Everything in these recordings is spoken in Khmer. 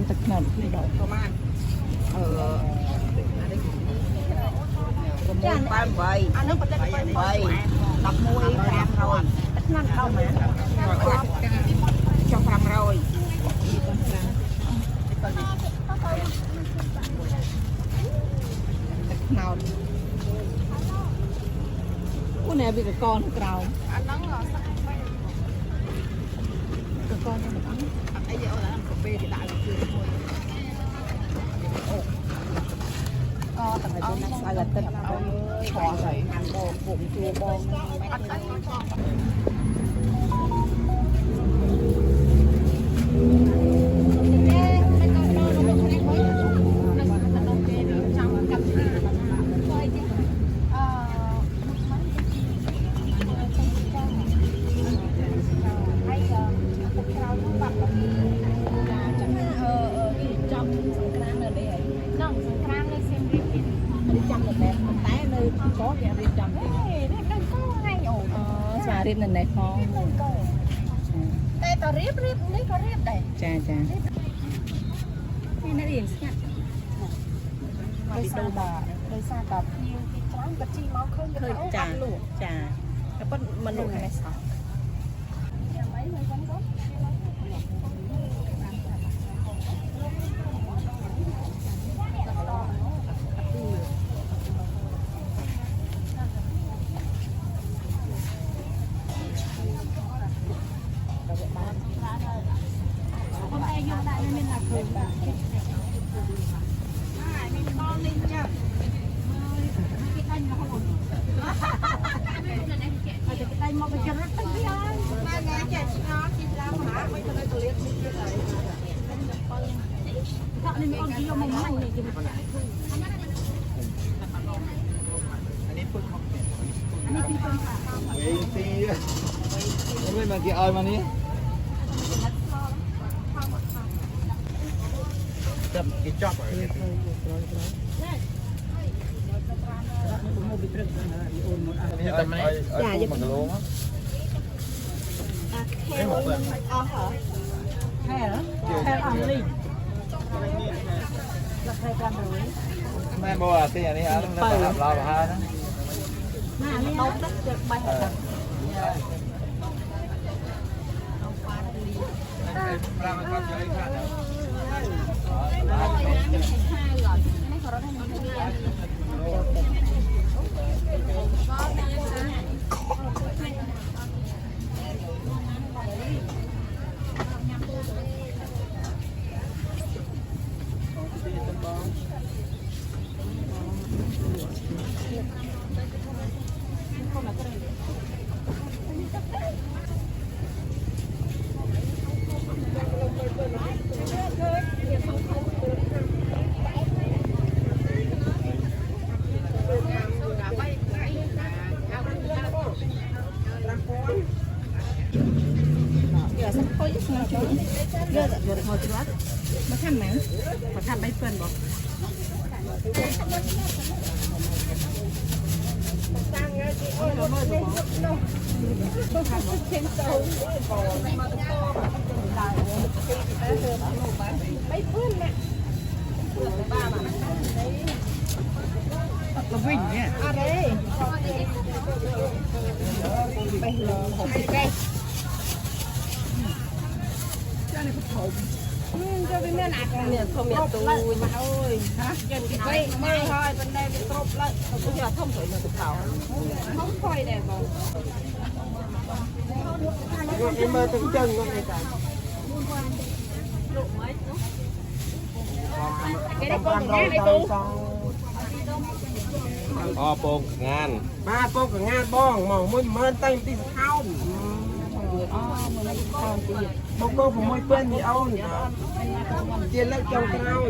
ទឹកខ្នុរពីដកប្រមាណ688អានោះប្រទេស8 11 500ទឹកខ្នុរដល់មកចុះ500ទឹកខ្នុរអូនែវាកកនក្រៅអាហ្នឹងកកនហ្នឹងអីអូនអាកាហ្វេគេដាក់លើជើងមួយអូក៏តែយើងស្អីតែទឹកអើយឆ្លងហើយហាន់បងពុកជួបងអត់អរៀបនៅណែផងតែតរៀបនេះក៏រៀបដែរចានេះរៀងស្ងាត់ដោយសារតែភ្ញៀវទីច្រើនក៏ជីមកឃើញចាតែប៉ុតមនុស្សនេះសោះไม่มากี่ออยมานี้จับกี่จับอย่าอย่ามันกระโหลกแค่อ๋อเหรอแค่อ่อนลิงราคาการเลยแม่บอกว่าที่อย่างนี้อ่ะต้องทำเราฮะนะเอาตักเจ็บใบหักปลามันก็ใหญ่ขนาดนั้นมาทำไหมมาทำใบเฟิร์นบอกเราวิ่งเนี่ยอะไรไปเลยไปcho bên bên này còn miền không miền tù mà ơi hả dân cái cây mưa thôi bên đây bị tốt lại không có thông thổi mà thảo không khoai này mà em mơ từng chân con này cả cái đấy con ngang này tu pôn ngàn ba pôn cả ngàn bong mỏng môi mơn tay tí thao một cô cũng mới quên gì ôn chia lấy trong cao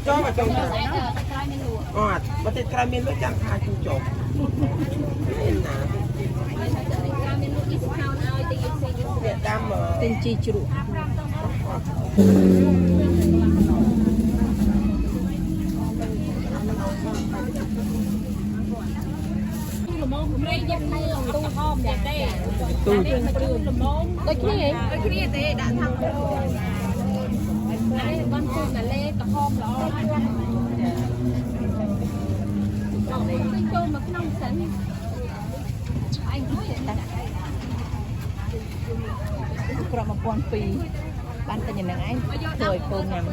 cho mà trong ngọt mà thịt cà miên mới chẳng khai chung trộn Việt Nam tên chi trụ ល្មមព្រៃយកមើលទូហមយ៉ាងទេទូមកជូនល្មមដូចគ្នាទេដាក់ថាអានេះបានគូម៉ាឡេក្រហមល្អណាស់ចូលមកក្នុងសិនអញជួយតែក្រប1200បានតែយ៉ាងហ្នឹងឯងធ្វើឲ្យកូនញ៉ាំ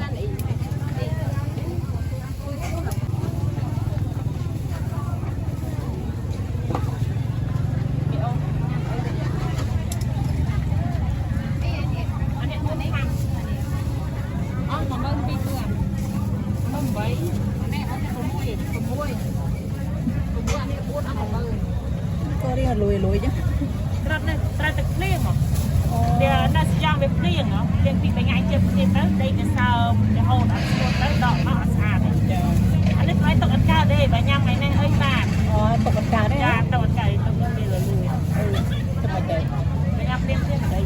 លុយចឹងត្រាត់ទឹកភ្លៀងមកវាណាស់យ៉ាងវាភ្លៀងហ៎ភ្លៀងពីថ្ងៃជិះភ្លៀងទៅដេកទៅសើមរហូតអត់ស្គាល់ទៅដកមកអត់ស្អាតទេអានេះឲ្យទុកអត់កើតទេបើញ៉ាំថ្ងៃនេះអីបានអូទុកអត់កើតទេចាទុកអត់កើតទុកវាលុយទុកមិនទេញ៉ាំភ្លៀងទេទៅ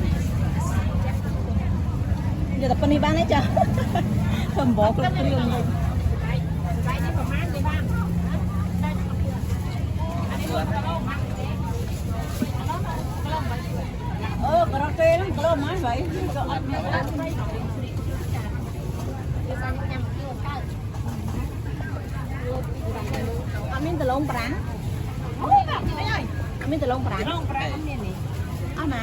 យកតែប៉ុណ្នេះបានទេចាធ្វើអំបោគ្រប់គ្រឿងវិញបាយនេះប្រហែលទេបានអានេះគាត់ទៅមកក៏រត់ទេហ្នឹងគីឡូម៉ាvậyក៏អត់មានអត់មានតឡងប្រាំងអូយបាទអីហើយអត់មានតឡងប្រាំងអត់មាននេះអត់ណា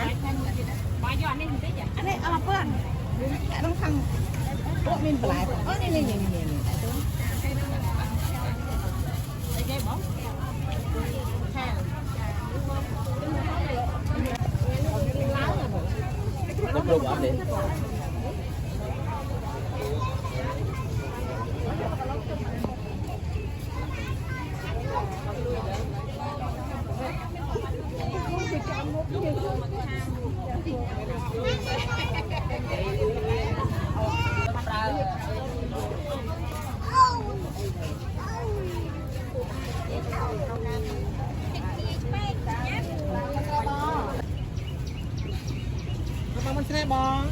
បាយយកអានេះបន្តិចអានេះអត់ពើក្នុងខាងពួកមានបន្លែអូនេះអីគេបងខាងLúc ở đây. Mình sẽ bò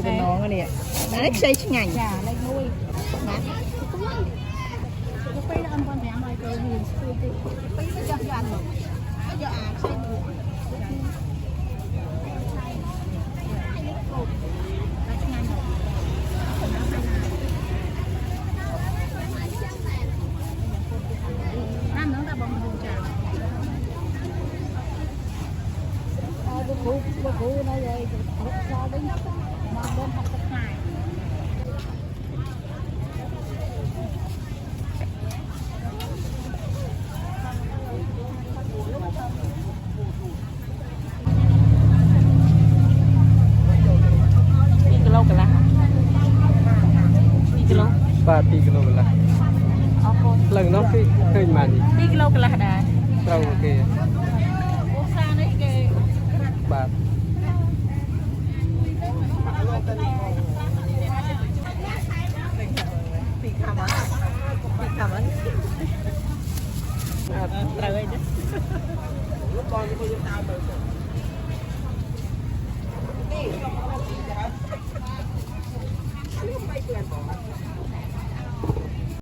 cái nón cái này đấy xây ngành dạ lấy nuôi bạn cái là ăn con thèm rồi cái gì cái cho ăn rồi cái giờ xây ăn nữa ta bông bông trà cô nói vậy cho đến mà bên học tập này kilo cả lá kilo 2 kilo cả lá lần nó cái hơi mặn 2 kilo cả lá đã đâu okបាទពីខាំអត់ត្រូវអីទេលោកបងជួយយើងតាមមើលនេះ